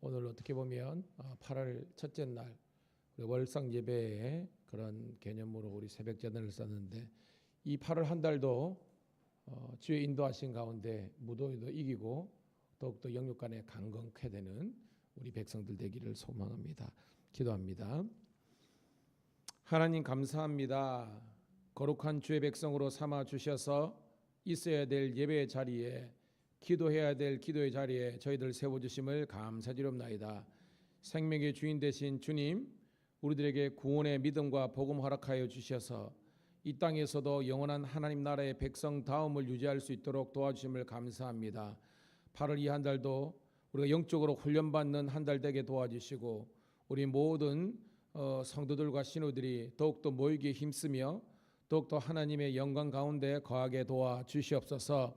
오늘 어떻게 보면 8월 첫째 날 월상 예배의 그런 개념으로 우리 새벽 제단을 썼는데, 이 8월 한 달도 주의 인도하신 가운데 무더위도 이기고 더욱더 영육간에 강건케 되는 우리 백성들 되기를 소망합니다. 기도합니다. 하나님 감사합니다. 거룩한 주의 백성으로 삼아 주셔서 있어야 될 예배의 자리에, 기도해야 될 기도의 자리에 저희들 세워주심을 감사드립니다. 생명의 주인 되신 주님, 우리들에게 구원의 믿음과 복음 허락하여 주셔서 이 땅에서도 영원한 하나님 나라의 백성 다움을 유지할 수 있도록 도와주심을 감사합니다. 8월 이 한 달도 우리가 영적으로 훈련받는 한 달 되게 도와주시고, 우리 모든 성도들과 신우들이 더욱더 모이기에 힘쓰며 더욱더 하나님의 영광 가운데 거하게 도와주시옵소서.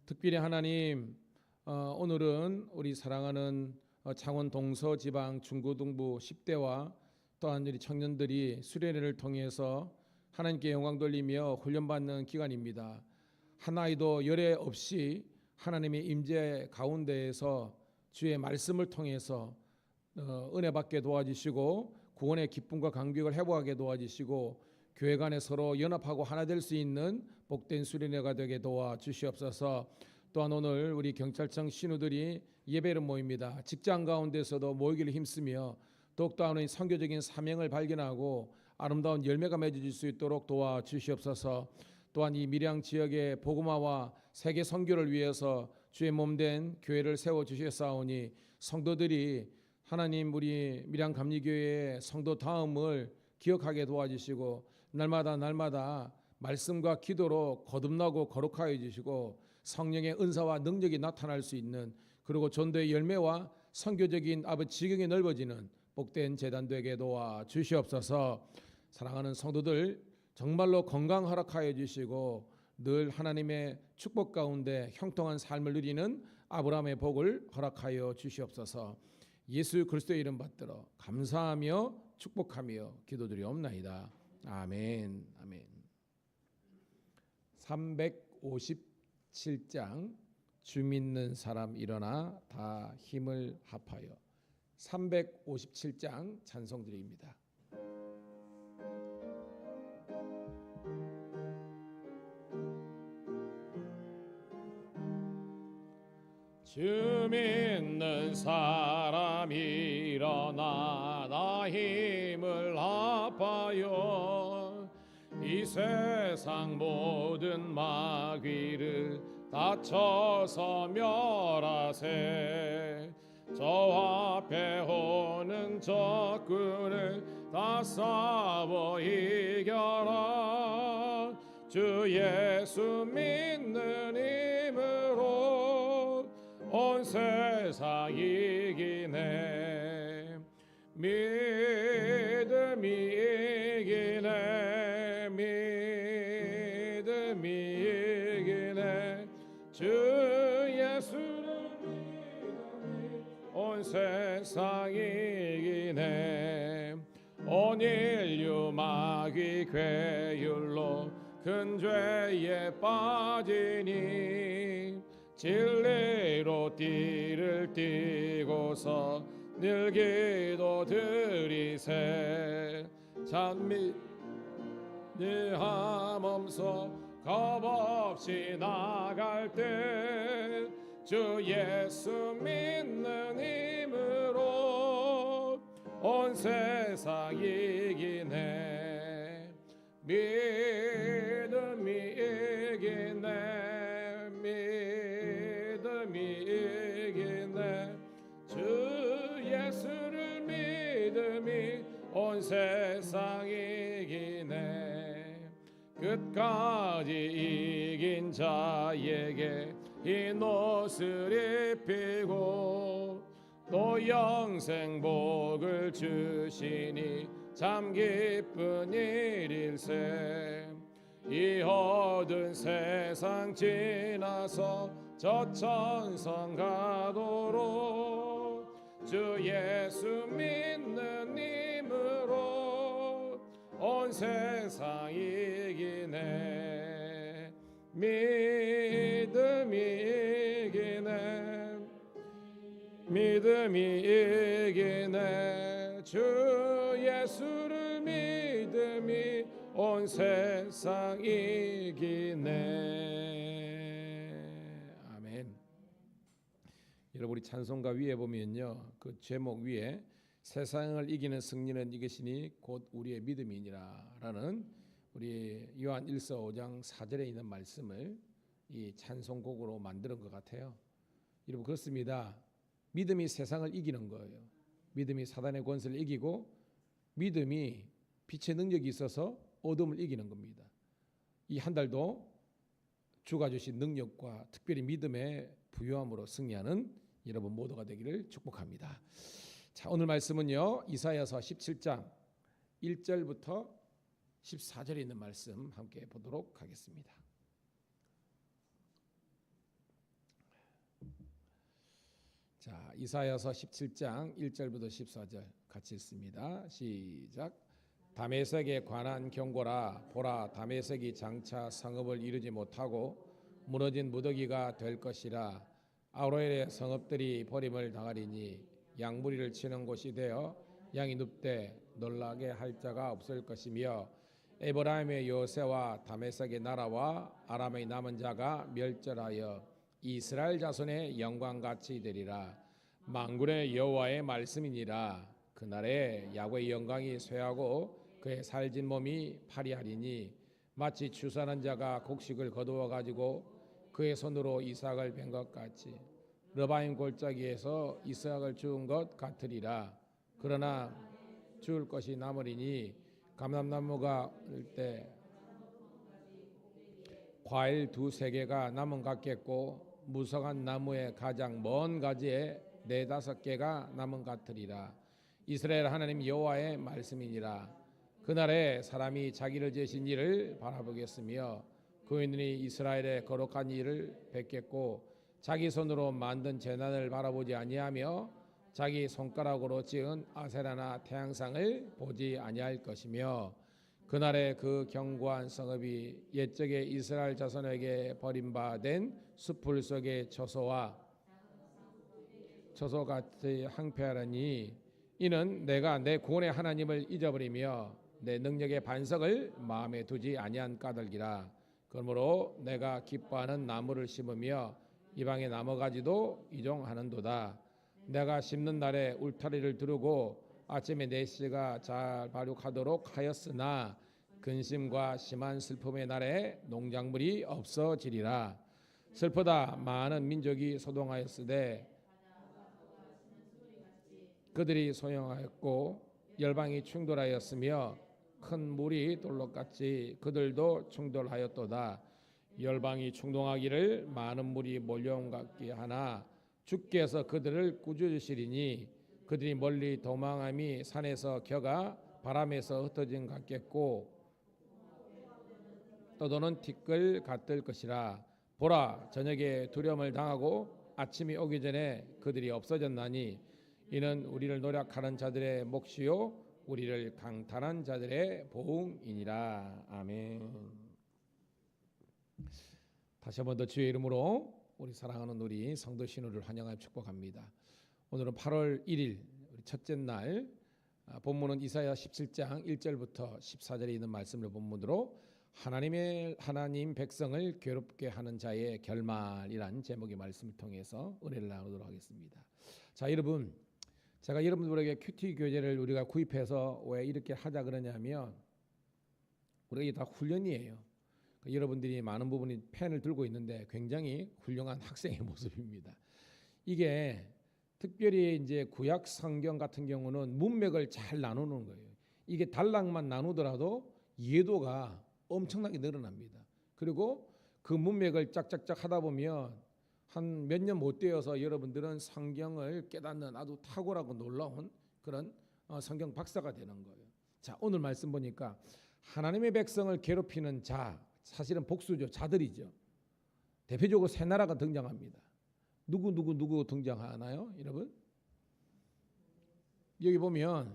특별히 하나님, 오늘은 우리 사랑하는 창원 동서지방 중고등부 10대와 또한 우리 청년들이 수련회를 통해서 하나님께 영광 돌리며 훈련받는 기간입니다. 한 아이도 열애 없이 하나님의 임재 가운데에서 주의 말씀을 통해서 은혜 받게 도와주시고, 구원의 기쁨과 감격을 회복하게 도와주시고, 교회 간에 서로 연합하고 하나 될 수 있는 복된 수련회가 되게 도와주시옵소서. 또한 오늘 우리 경찰청 신우들이 예배를 모입니다. 직장 가운데서도 모이기를 힘쓰며 더욱더 하나의 선교적인 사명을 발견하고 아름다운 열매가 맺어질 수 있도록 도와주시옵소서. 또한 이 밀양 지역의 복음화와 세계 선교를 위해서 주의 몸된 교회를 세워주셨사오니, 성도들이 하나님 우리 밀양 감리교회의 성도 다음을 기억하게 도와주시고, 날마다 말씀과 기도로 거듭나고 거룩하여 주시고, 성령의 은사와 능력이 나타날 수 있는, 그리고 전도의 열매와 선교적인 아버지 지경이 넓어지는 복된 제단 되게 도와주시옵소서. 사랑하는 성도들 정말로 건강 허락하여 주시고 늘 하나님의 축복 가운데 형통한 삶을 누리는 아브라함의 복을 허락하여 주시옵소서. 예수 그리스도의 이름 받들어 감사하며 축복하며 기도드리옵나이다. 아멘. 아멘. 357장 주 믿는 사람 일어나 다 힘을 합하여. 357장 찬송드립니다. 주 믿는 사람 일어나 다 힘을 합하여. 이 세상 모든 마귀를 다쳐서 멸하세. 저 앞에 오는 적군을 다 싸워 이겨라. 주 예수 믿는 힘으로 온 세상 이기네. 믿음이 이기네. 믿음이 이기네. 주 예수를 믿으니 온 세상 이기네. 온 인류 마귀 괴율로 큰 죄에 빠지니 진리로 띠를 띠고서 늘 기도 드리세. 찬미함없어 겁없이 나갈 때 주 예수 믿는 힘으로 온 세상 이기네. 믿음이 이기네. 믿음이 이기네. 주 예수를 믿음이 온 세상 이기네. 끝까지 이긴 자에게 흰 옷을 입히고 또 영생 복을 주시니 참 기쁜 일일세. 이 어두운 세상 지나서 저 천성 가도록 주 예수 믿는 힘으로 온 세상 이기네. 믿음이 이기네. 믿음이 믿음이 이기네. 주 예수를 믿음이 온 세상 이기네. 아멘. 여러분, 우리 찬송가 위에 보면요, 그 제목 위에 세상을 이기는 승리는 이것이니 곧 우리의 믿음이니라 라는 우리 요한 1서 5장 4절에 있는 말씀을 이 찬송곡으로 만드는 것 같아요. 여러분, 그렇습니다. 믿음이 세상을 이기는 거예요. 믿음이 사단의 권세를 이기고, 믿음이 빛의 능력이 있어서 어둠을 이기는 겁니다. 이 한 달도 주가 주신 능력과 특별히 믿음의 부요함으로 승리하는 여러분 모두가 되기를 축복합니다. 자, 오늘 말씀은요, 이사야서 17장 1절부터 14절에 있는 말씀 함께 보도록 하겠습니다. 자, 이사야서 17장 1절부터 14절 같이 읽습니다. 시작. 다메섹에 관한 경고라. 보라, 다메섹이 장차 성읍을 이루지 못하고 무너진 무더기가 될 것이라. 아로엘의 성읍들이 버림을 당하리니 양무리를 치는 곳이 되어 양이 눕되 놀라게 할 자가 없을 것이며, 에브라임의 요새와 다메섹의 나라와 아람의 남은 자가 멸절하여 이스라엘 자손의 영광같이 되리라. 만군의 여호와의 말씀이니라. 그날에 야훼의 영광이 쇠하고 그의 살진 몸이 파리하리니, 마치 추수하는 자가 곡식을 거두어 가지고 그의 손으로 이삭을 벤 것 같이 르바임 골짜기에서 이삭을 주운 것 같으리라. 그러나 주울 것이 남으리니 감람나무가 을 때 과일 2-3개가 남은 같겠고, 무성한 나무의 가장 먼 가지에 4-5개가 남은 같으리라. 이스라엘 하나님 여호와의 말씀이니라. 그날에 사람이 자기를 지으신 이를 바라보겠으며 그의 눈이 이스라엘의 거룩한 일을 뵙겠고, 자기 손으로 만든 제단을 바라보지 아니하며 자기 손가락으로 지은 아세라나 태양상을 보지 아니할 것이며, 그날에 그 견고한 성읍이 옛적에 이스라엘 자손에게 버림받은 숲풀 속의 처소같이 항폐하리니, 이는 내가 내 구원의 하나님을 잊어버리며 내 능력의 반석을 마음에 두지 아니한 까닭이라. 그러므로 내가 기뻐하는 나무를 심으며 이방의 나무가지도 이종하는도다. 내가 심는 날에 울타리를 두르고 아침에 4시가 잘 발육하도록 하였으나, 근심과 심한 슬픔의 날에 농작물이 없어지리라. 슬프다. 많은 민족이 소동하였으되 그들이 소용하였고, 열방이 충돌하였으며 큰 물이 돌로같이 그들도 충돌하였도다. 열방이 충동하기를 많은 물이 몰려온 같게 하나 주께서 그들을 꾸짖으시리니, 그들이 멀리 도망함이 산에서 겨가 바람에서 흩어진 같겠고 떠도는 티끌 같을 것이라. 보라, 저녁에 두려움을 당하고 아침이 오기 전에 그들이 없어졌나니, 이는 우리를 노력하는 자들의 몫이요 우리를 강탈한 자들의 보응이니라. 아멘. 다시 한번 더 주의 이름으로 우리 사랑하는 우리 성도 신우를 환영하여 축복합니다. 오늘은 8월 1일 우리 첫째 날, 본문은 이사야 17장 1절부터 14절에 있는 말씀을 본문으로 하나님 백성을 괴롭게 하는 자의 결말이란 제목의 말씀을 통해서 은혜를 나누도록 하겠습니다. 자, 여러분, 제가 여러분들에게 큐티 교재를 우리가 구입해서 왜 이렇게 하자 그러냐면, 우리가 이게 다 훈련이에요. 여러분들이 많은 부분이 펜을 들고 있는데 굉장히 훌륭한 학생의 모습입니다. 이게 특별히 이제 구약 성경 같은 경우는 문맥을 잘 나누는 거예요. 이게 단락만 나누더라도 이해도가 엄청나게 늘어납니다. 그리고 그 문맥을 짝짝짝 하다 보면 한 몇 년 못 되어서 여러분들은 성경을 깨닫는 아주 탁월하고 놀라운 그런 성경 박사가 되는 거예요. 자, 오늘 말씀 보니까 하나님의 백성을 괴롭히는 자, 사실은 복수죠. 자들이죠. 대표적으로 세 나라가 등장합니다. 누구 등장하나요, 여러분? 여기 보면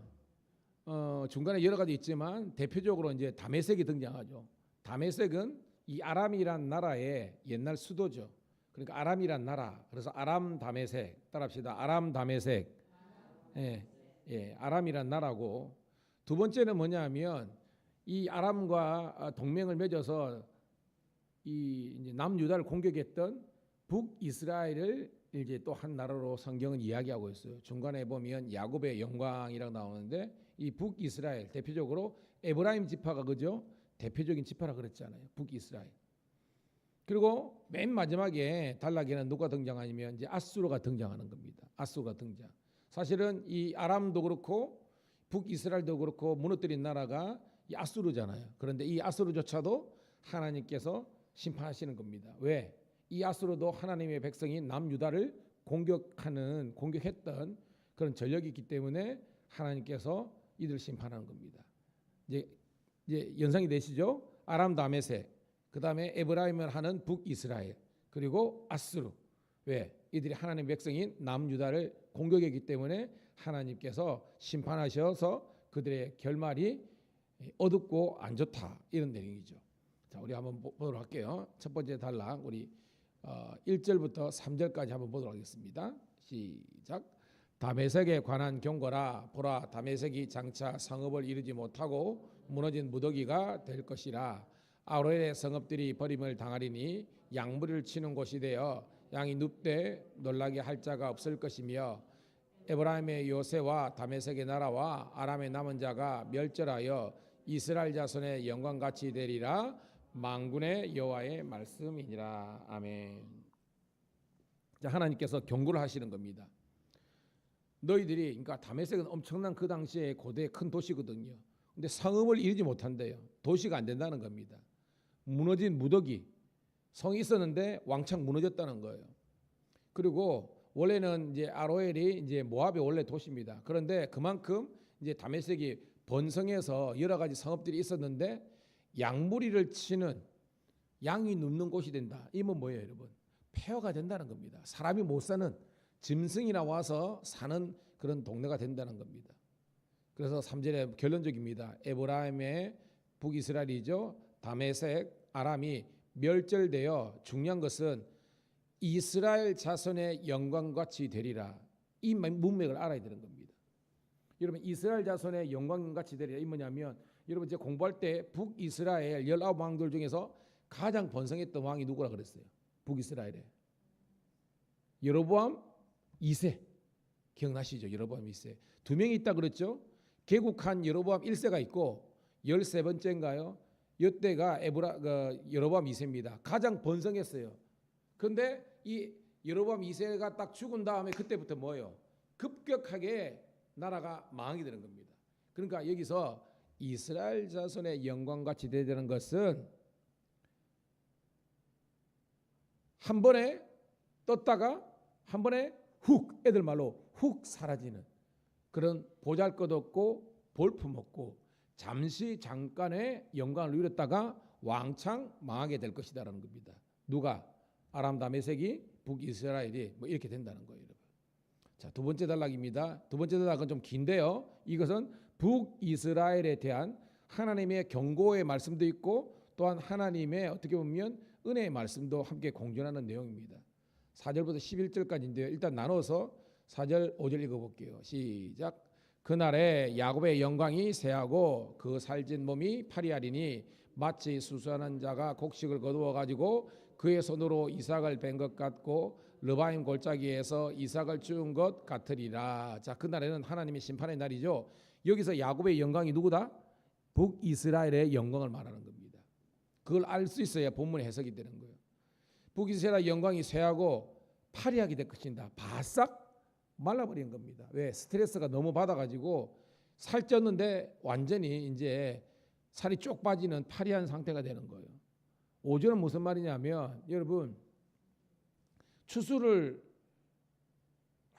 중간에 여러 가지 있지만 대표적으로 이제 다메섹이 등장하죠. 다메섹은 이 아람이란 나라의 옛날 수도죠. 그러니까 아람이란 나라. 그래서 아람 다메섹 따라합시다. 아람 다메섹. 예, 예, 아람이란 나라고. 두 번째는 뭐냐하면 이 아람과 동맹을 맺어서 이 이제 남유다를 공격했던 북이스라엘을 이제 또 한 나라로 성경은 이야기하고 있어요. 중간에 보면 야곱의 영광이라고 나오는데 이 북이스라엘 대표적으로 에브라임 지파가 그죠? 대표적인 지파라 그랬잖아요. 북이스라엘. 그리고 맨 마지막에 단락에는 누가 등장하냐면 이제 아수르가 등장하는 겁니다. 아수르가 등장. 사실은 이 아람도 그렇고 북이스라엘도 그렇고 무너뜨린 나라가 이 아수르잖아요. 그런데 이 아수르조차도 하나님께서 심판하시는 겁니다. 왜? 이 아수르도 하나님의 백성인 남유다를 공격했던 그런 전력이 있기 때문에 하나님께서 이들 심판하는 겁니다. 이제 연상이 되시죠? 아람 다메섹, 그 다음에 에브라임을 하는 북이스라엘, 그리고 아수르. 왜? 이들이 하나님의 백성인 남유다를 공격했기 때문에 하나님께서 심판하셔서 그들의 결말이 어둡고 안 좋다 이런 내용이죠. 자, 우리 한번 보도록 할게요. 첫 번째 단락 우리 1절부터 3절까지 한번 보도록 하겠습니다. 시작. 다메섹에 관한 경고라. 보라, 다메섹이 장차 성읍을 이루지 못하고 무너진 무더기가 될 것이라. 아로엘의 성읍들이 버림을 당하리니 양무리를 치는 곳이 되어 양이 눕되 놀라게 할 자가 없을 것이며 에브라임의 요새와 다메섹의 나라와 아람의 남은 자가 멸절하여 이스라엘 자손의 영광같이 되리라. 만군의 여호와의 말씀이니라. 아멘. 자, 하나님께서 경고를 하시는 겁니다. 너희들이, 그러니까 다메섹은 엄청난 그 당시에 고대 큰 도시거든요. 근데 성읍을 이루지 못한대요. 도시가 안 된다는 겁니다. 무너진 무더기, 성이 있었는데 왕창 무너졌다는 거예요. 그리고 원래는 이제 아로엘이 이제 모압의 원래 도시입니다. 그런데 그만큼 이제 다메섹이 번성해서 여러 가지 성읍들이 있었는데 양무리를 치는, 양이 눕는 곳이 된다. 이건 뭐예요, 여러분? 폐허가 된다는 겁니다. 사람이 못 사는, 짐승이나 와서 사는 그런 동네가 된다는 겁니다. 그래서 3절에 결론적입니다. 에브라임의 북이스라엘이죠. 다메섹, 아람이 멸절되어 중요한 것은 이스라엘 자손의 영광같이 되리라. 이 문맥을 알아야 되는 겁니다. 여러분, 이스라엘 자손의 영광같이 되리라. 이 뭐냐면, 여러분 제가 공부할 때 북이스라엘 19왕들 중에서 가장 번성했던 왕이 누구라 그랬어요? 북이스라엘에 여로보암 2세. 기억나시죠? 여로보암 2세. 두 명이 있다 그랬죠? 개국한 여로보암 1세가 있고 13번째인가요? 이때가 여로보암 2세입니다. 가장 번성했어요. 그런데 이 여로보암 2세가 딱 죽은 다음에 그때부터 뭐예요? 급격하게 나라가 망하게 되는 겁니다. 그러니까 여기서 이스라엘 자손의 영광같이 되는 것은 한 번에 떴다가 한 번에 훅, 애들 말로 훅 사라지는 그런 보잘것없고 볼품없고 잠시 잠깐의 영광을 누렸다가 왕창 망하게 될 것이다라는 겁니다. 누가? 아람 다메섹이 북이스라엘이 뭐 이렇게 된다는 거예요, 여러분. 자, 두 번째 단락입니다. 두 번째 단락은 좀 긴데요. 이것은 북이스라엘에 대한 하나님의 경고의 말씀도 있고 또한 하나님의 어떻게 보면 은혜의 말씀도 함께 공존하는 내용입니다. 4절부터 11절까지인데요. 일단 나눠서 4절 5절 읽어볼게요. 시작. 그날에 야곱의 영광이 새하고 그 살찐 몸이 파리하리니 마치 수수하는 자가 곡식을 거두어 가지고 그의 손으로 이삭을 벤 것 같고 르바임 골짜기에서 이삭을 준 것 같으리라. 자, 그날에는 하나님의 심판의 날이죠. 여기서 야곱의 영광이 누구다? 북이스라엘의 영광을 말하는 겁니다. 그걸 알 수 있어야 본문의 해석이 되는 거예요. 북이스라엘 영광이 쇠하고 파리하게 될 것인다. 바싹 말라버린 겁니다. 왜? 스트레스가 너무 받아가지고 살쪘는데 완전히 이제 살이 쪽 빠지는 파리한 상태가 되는 거예요. 5절은 무슨 말이냐면, 여러분 추수를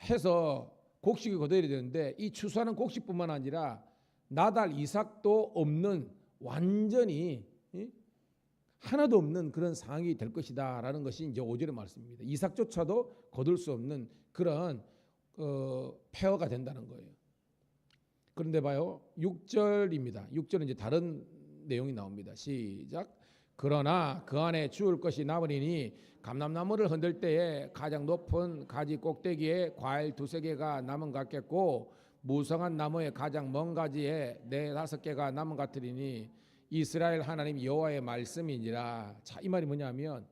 해서 곡식이 거둬야 되는데 이 추수하는 곡식뿐만 아니라 나달 이삭도 없는, 완전히 하나도 없는 그런 상황이 될 것이다라는 것이 이제 5절의 말씀입니다. 이삭조차도 거둘 수 없는 그런 폐허가 된다는 거예요. 그런데 봐요, 6절입니다. 6절은 이제 다른 내용이 나옵니다. 시작. 그러나 그 안에 주울 것이 남으리니 감람나무를 흔들 때에 가장 높은 가지 꼭대기에 과일 2-3개가 남은 것 같겠고 무성한 나무의 가장 먼 가지에 4-5개가 남은 것 같으리니 이스라엘 하나님 여호와의 말씀이니라. 자, 이 말이 뭐냐면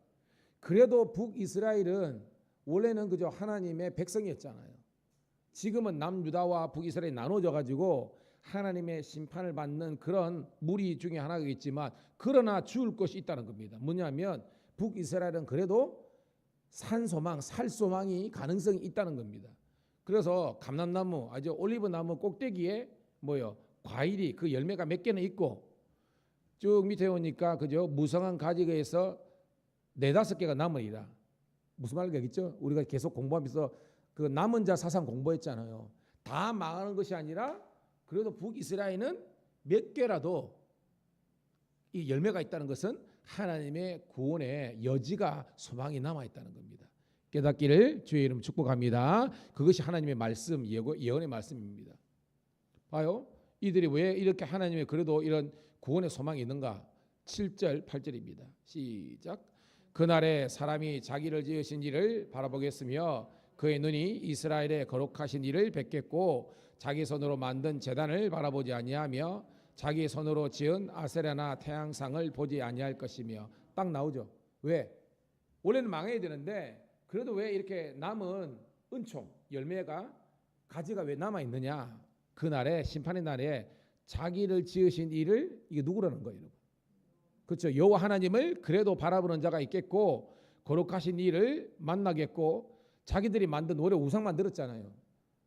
그래도 북이스라엘은 원래는 그저 하나님의 백성이었잖아요. 지금은 남유다와 북이스라엘이 나눠져 가지고 하나님의 심판을 받는 그런 무리 중에 하나겠지만 그러나 죽을 것이 있다는 겁니다. 뭐냐면 북이스라엘은 그래도 산소망, 살소망이 가능성이 있다는 겁니다. 그래서 감람나무, 아주 올리브나무 꼭대기에 과일이 그 열매가 몇 개는 있고 쭉 밑에 오니까 그죠? 무성한 가지에서 4-5개가 남으리라. 무슨 말인지 알겠죠? 우리가 계속 공부하면서 그 남은 자 사상 공부했잖아요. 다 망하는 것이 아니라 그래도 북이스라엘은 몇 개라도 이 열매가 있다는 것은 하나님의 구원의 여지가 소망이 남아 있다는 겁니다. 깨닫기를 주의 이름 축복합니다. 그것이 하나님의 말씀, 예언의 말씀입니다. 봐요. 이들이 왜 이렇게 하나님의 그래도 이런 구원의 소망이 있는가? 7절, 8절입니다. 시작. 그날에 사람이 자기를 지으신 이를 바라보겠으며 그의 눈이 이스라엘의 거룩하신 이를 뵙겠고 자기 손으로 만든 제단을 바라보지 아니하며 자기 손으로 지은 아세라나 태양상을 보지 아니할 것이며. 딱 나오죠. 왜? 원래는 망해야 되는데 그래도 왜 이렇게 남은 은총, 열매가 가지가 왜 남아 있느냐? 그날에 심판의 날에 자기를 지으신 이를, 이게 누구라는 거예요? 그렇죠. 여호와 하나님을 그래도 바라보는 자가 있겠고 거룩하신 이를 만나겠고 자기들이 만든 원래 우상 만들었잖아요.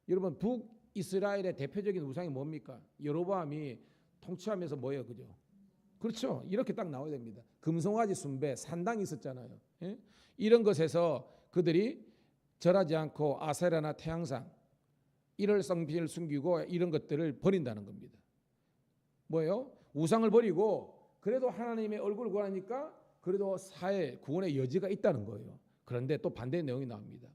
여러분 북이스라엘의 대표적인 우상이 뭡니까? 여로보암이 통치하면서 뭐예요, 그죠? 그렇죠. 이렇게 딱 나와야 됩니다. 금송아지 숭배, 산당이 있었잖아요. 예? 이런 것에서 그들이 절하지 않고 아세라나 태양상, 일월성신을 숨기고 이런 것들을 버린다는 겁니다. 뭐예요? 우상을 버리고 그래도 하나님의 얼굴을 구하니까 그래도 사회 구원의 여지가 있다는 거예요. 그런데 또 반대의 내용이 나옵니다.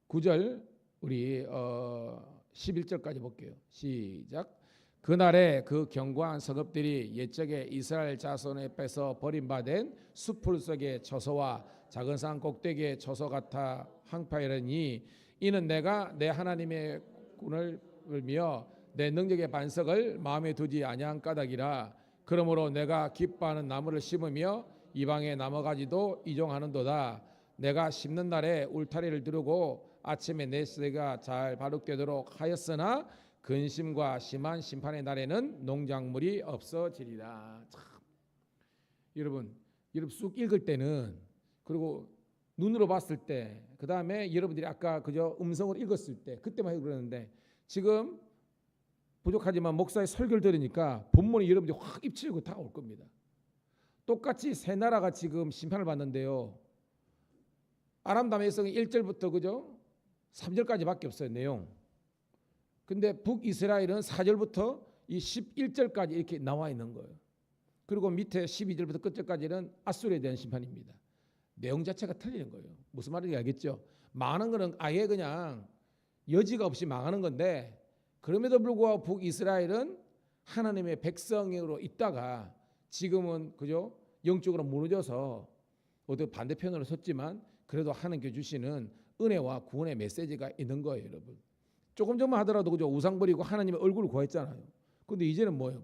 9절 우리 11절까지 볼게요. 시작. 그날에 그 견고한 성읍들이 옛적에 이스라엘 자손에 뺏어 버림받은 숲풀 속의 처소와 작은 산 꼭대기의 처소 같아 황폐하리니 이는 내가 내 하나님의 군을 울며 내 능력의 반석을 마음에 두지 아니한 까닭이라. 그러므로 내가 기뻐하는 나무를 심으며 이방의 나무가지도 이종하는도다. 내가 심는 날에 울타리를 두르고 아침에 내 씨가 잘 바룩되도록 하였으나 근심과 심한 심판의 날에는 농작물이 없어지리라. 참. 여러분 쑥 읽을 때는 그리고 눈으로 봤을 때 그 다음에 여러분들이 아까 그저 음성으로 읽었을 때 그때만 해도 그러는데 지금 부족하지만 목사의 설교를 들으니까 본문이 여러분들이 확 입치고 다 올 겁니다. 똑같이 세 나라가 지금 심판을 받는데요. 아람 다메섹은 1절부터 그죠? 3절까지밖에 없어요, 내용. 근데 북이스라엘은 4절부터 이 11절까지 이렇게 나와 있는 거예요. 그리고 밑에 12절부터 끝절까지는 아수르에 대한 심판입니다. 내용 자체가 틀리는 거예요. 무슨 말인지 알겠죠? 망하는 거는 아예 그냥 여지가 없이 망하는 건데 그럼에도 불구하고 북이스라엘은 하나님의 백성으로 있다가 지금은 그죠? 영적으로 무너져서 어디 반대편으로 섰지만 그래도 하나님께 주시는 은혜와 구원의 메시지가 있는 거예요, 여러분. 조금 전만 하더라도 그죠? 우상 버리고 하나님의 얼굴을 구했잖아요. 근데 이제는 뭐예요?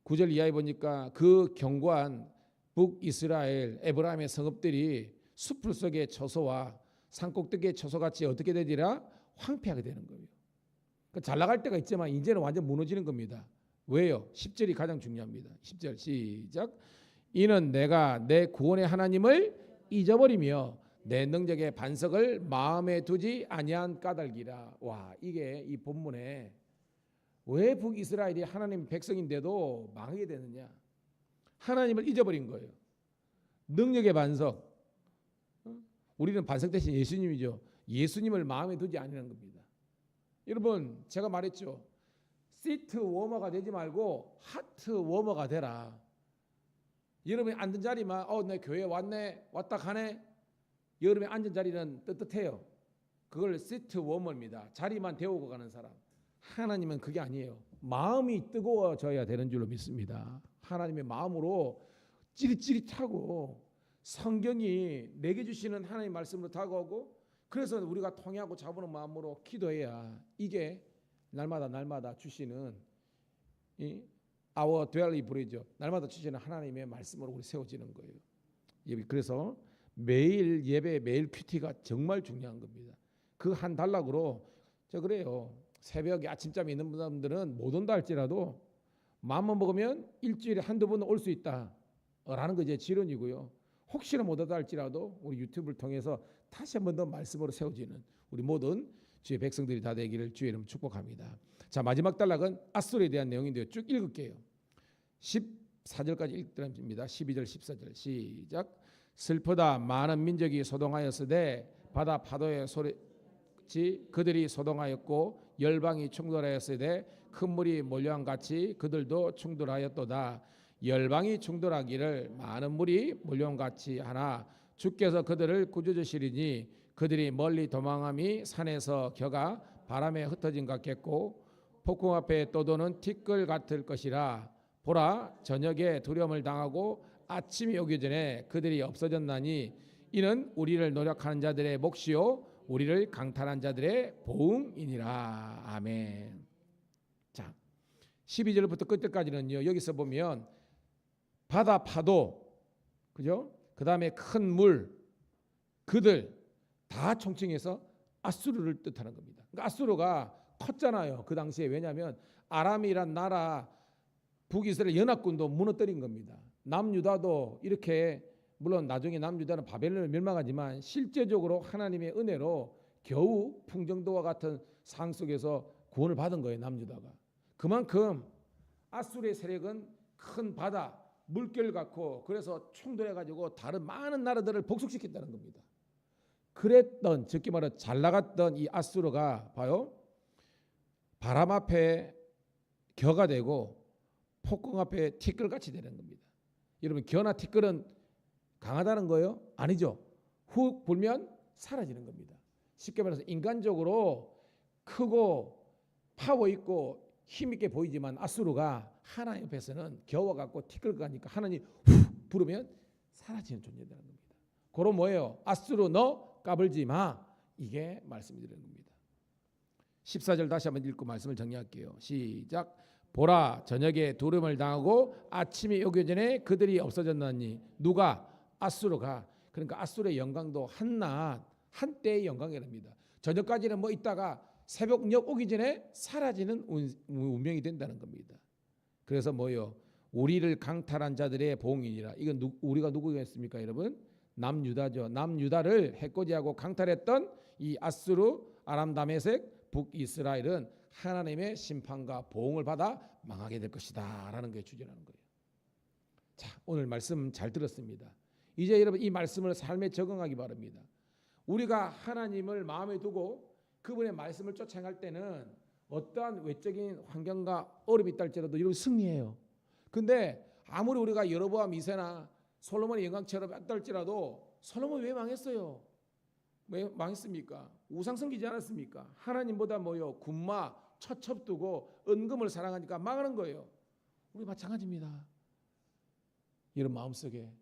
9절 이하에 보니까 그 견고한 북이스라엘 에브라임의 성읍들이 숲풀 속의 처소와 산꼭대기의 처소같이 어떻게 되리라? 황폐하게 되는 거예요. 그러니까 잘 나갈 때가 있지만 이제는 완전 무너지는 겁니다. 왜요? 10절이 가장 중요합니다. 10절 시작. 이는 내가 내 구원의 하나님을 잊어버리며 내 능력의 반석을 마음에 두지 아니한 까닭이라. 와, 이게 이 본문에 왜 북이스라엘이 하나님 백성인데도 망하게 되느냐? 하나님을 잊어버린 거예요. 능력의 반석. 우리는 반석 대신 예수님이죠. 예수님을 마음에 두지 않는 겁니다. 여러분 제가 말했죠. 시트 워머가 되지 말고 하트 워머가 되라. 여러분이 앉은 자리만 내 교회 왔다 가네. 여러분이 앉은 자리는 뜨뜻해요. 그걸 시트 워머입니다. 자리만 데우고 가는 사람. 하나님은 그게 아니에요. 마음이 뜨거워져야 되는 줄로 믿습니다. 하나님의 마음으로 찌릿찌릿하고 성경이 내게 주시는 하나님의 말씀으로 다가오고 그래서 우리가 통회하고 잡는 마음으로 기도해야 이게 날마다 주시는 이 Our Daily Bread죠. 날마다 주시는 하나님의 말씀으로 우리 세워지는 거예요. 그래서 매일 예배, 매일 큐티가 정말 중요한 겁니다. 그 한 단락으로 저 그래요. 새벽에 아침잠이 있는 분들은 못 온다 할지라도 마음만 먹으면 일주일에 한두 번 올 수 있다라는 게 제 지론이고요. 혹시나 못 온다 할지라도 우리 유튜브를 통해서 다시 한 번 더 말씀으로 세워지는 우리 모든 주의 백성들이 다 되기를 주의 이름 축복합니다. 자, 마지막 단락은 앗술에 대한 내용인데요. 쭉 읽을게요. 14절까지 읽드립니다. 12절 14절 시작. 슬프다 많은 민족이 소동하였으되 바다 파도의 소리지 그들이 소동하였고 열방이 충돌하였으되 큰 물이 몰려한 같이 그들도 충돌하였도다. 열방이 충돌하기를 많은 물이 몰려온 같이 하나 주께서 그들을 구주주시리니 그들이 멀리 도망함이 산에서 겨가 바람에 흩어진 것 같겠고 폭풍 앞에 떠도는 티끌 같을 것이라. 보라 저녁에 두려움을 당하고 아침이 오기 전에 그들이 없어졌나니 이는 우리를 노력하는 자들의 몫이요 우리를 강탈한 자들의 보응이니라. 아멘. 자, 12절부터 끝까지는요. 여기서 보면 바다 파도, 그죠? 그 다음에 큰 물, 그들 다 총칭해서 아수르를 뜻하는 겁니다. 그러니까 아수르가 컸잖아요. 그 당시에. 왜냐하면 아람이란 나라 북이스라엘 연합군도 무너뜨린 겁니다. 남유다도 이렇게 물론 나중에 남유다는 바벨론을 멸망하지만 실제적으로 하나님의 은혜로 겨우 풍정도와 같은 상 속에서 구원을 받은 거예요. 남유다가. 그만큼 아수르의 세력은 큰 바다 물결 같고 그래서 충돌해가지고 다른 많은 나라들을 복속시켰다는 겁니다. 그랬던 적게 말해 잘 나갔던 이 아수르가 봐요. 바람 앞에 겨가 되고 폭풍 앞에 티끌같이 되는 겁니다. 여러분 겨나 티끌은 강하다는 거예요? 아니죠. 훅 불면 사라지는 겁니다. 쉽게 말해서 인간적으로 크고 파워 있고 힘 있게 보이지만 아수르가 하나님 옆에서는 겨와 같고 티끌 같으니까 하나님 훅 부르면 사라지는 존재라는 겁니다. 그럼 뭐예요? 아수르 너 까불지 마. 이게 말씀드리는 겁니다. 14절 다시 한번 읽고 말씀을 정리할게요. 시작. 보라 저녁에 두려움을 당하고 아침이 오기 전에 그들이 없어졌나니 누가? 아수르가. 그러니까 아수르의 영광도 한낮 한때의 영광이랍니다. 저녁까지는 뭐 있다가 새벽녘 오기 전에 사라지는 운명이 된다는 겁니다. 그래서 뭐요? 우리를 강탈한 자들의 보응이니라. 이건 우리가 누구겠습니까, 여러분? 남유다죠. 남유다를 해코지하고 강탈했던 이 아수르, 아람 다메섹, 북이스라엘은 하나님의 심판과 보응을 받아 망하게 될 것이다 라는 게 주제라는 거예요. 자, 오늘 말씀 잘 들었습니다. 이제 여러분 이 말씀을 삶에 적응하기 바랍니다. 우리가 하나님을 마음에 두고 그분의 말씀을 쫓아갈 때는 어떠한 외적인 환경과 어려움이 있다 할지라도 여러분 승리해요. 근데 아무리 우리가 여로보암 2세나 솔로몬의 영광처럼 했다 할지라도 솔로몬이 왜 망했어요? 왜 망했습니까? 우상 섬기지 않았습니까? 하나님보다 뭐요? 군마, 처첩 두고 은금을 사랑하니까 망하는 거예요. 우리 마찬가지입니다. 여러분 마음속에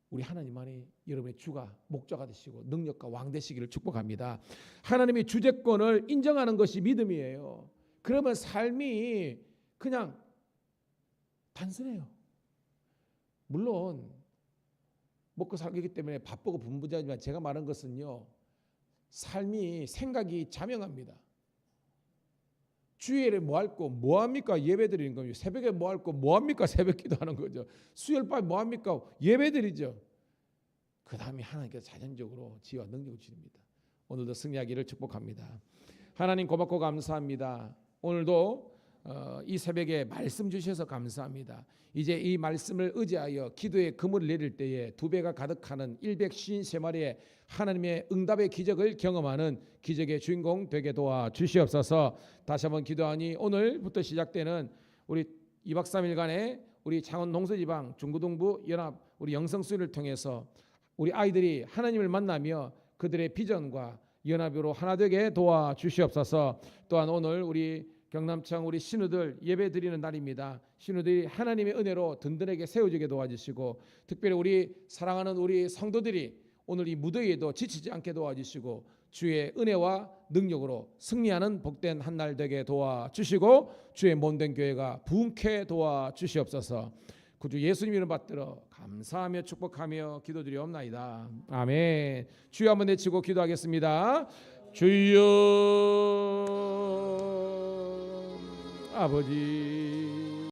우리 하나님만이 여러분의 주가 목자가 되시고 능력과 왕 되시기를 축복합니다. 하나님의 주재권을 인정하는 것이 믿음이에요. 그러면 삶이 그냥 단순해요. 물론 먹고 살기 때문에 바쁘고 분부자지만 제가 말한 것은요. 삶이 생각이 자명합니다. 주일에 뭐 할 거 뭐 합니까? 예배 드리는 거죠. 새벽에 뭐 할 거 뭐 합니까? 새벽 기도하는 거죠. 수요일 밤에 뭐 합니까? 예배 드리죠. 그 다음에 하나님께서 자연적으로 지혜와 능력을 주십니다. 오늘도 승리하기를 축복합니다. 하나님 고맙고 감사합니다. 오늘도 이 새벽에 말씀 주셔서 감사합니다. 이제 이 말씀을 의지하여 기도의 그물을 내릴 때에 두 배가 가득하는 153마리의 하나님의 응답의 기적을 경험하는 기적의 주인공 되게 도와주시옵소서. 다시 한번 기도하니 오늘부터 시작되는 우리 2박 3일간의 우리 창원 동서지방 중부동부 연합 우리 영성수련을 통해서 우리 아이들이 하나님을 만나며 그들의 비전과 연합으로 하나 되게 도와주시옵소서. 또한 오늘 우리 경남청 우리 신우들 예배 드리는 날입니다. 신우들이 하나님의 은혜로 든든하게 세워지게 도와주시고, 특별히 우리 사랑하는 우리 성도들이 오늘 이 무더위에도 지치지 않게 도와주시고, 주의 은혜와 능력으로 승리하는 복된 한 날 되게 도와주시고, 주의 몸된 교회가 부흥케 도와주시옵소서. 구주 예수님 이름 받들어 감사하며 축복하며 기도드리옵나이다. 아멘. 주여 한번 내치고 기도하겠습니다. 주여, 아버지